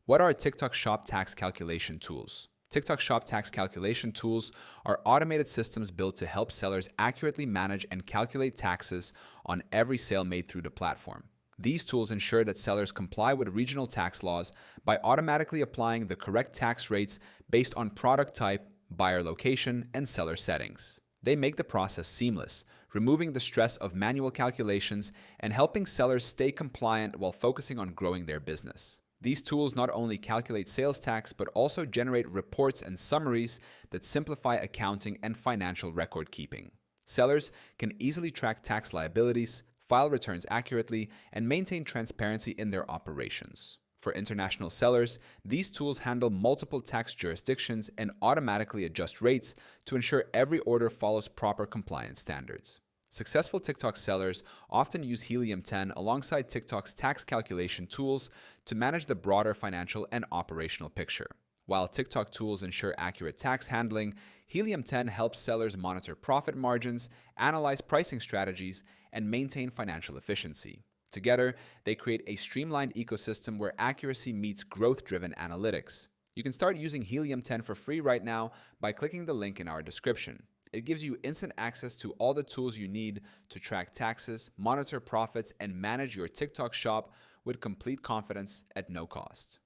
What are TikTok Shop tax calculation tools? TikTok Shop tax calculation tools are automated systems built to help sellers accurately manage and calculate taxes on every sale made through the platform. These tools ensure that sellers comply with regional tax laws by automatically applying the correct tax rates based on product type, buyer location, and seller settings. They make the process seamless, removing the stress of manual calculations and helping sellers stay compliant while focusing on growing their business. These tools not only calculate sales tax, but also generate reports and summaries that simplify accounting and financial record keeping. Sellers can easily track tax liabilities, file returns accurately, and maintain transparency in their operations. For international sellers, these tools handle multiple tax jurisdictions and automatically adjust rates to ensure every order follows proper compliance standards. Successful TikTok sellers often use Helium 10 alongside TikTok's tax calculation tools to manage the broader financial and operational picture. While TikTok tools ensure accurate tax handling, Helium 10 helps sellers monitor profit margins, analyze pricing strategies, and maintain financial efficiency. Together, they create a streamlined ecosystem where accuracy meets growth-driven analytics. You can start using Helium 10 for free right now by clicking the link in our description. It gives you instant access to all the tools you need to track taxes, monitor profits, and manage your TikTok shop with complete confidence at no cost.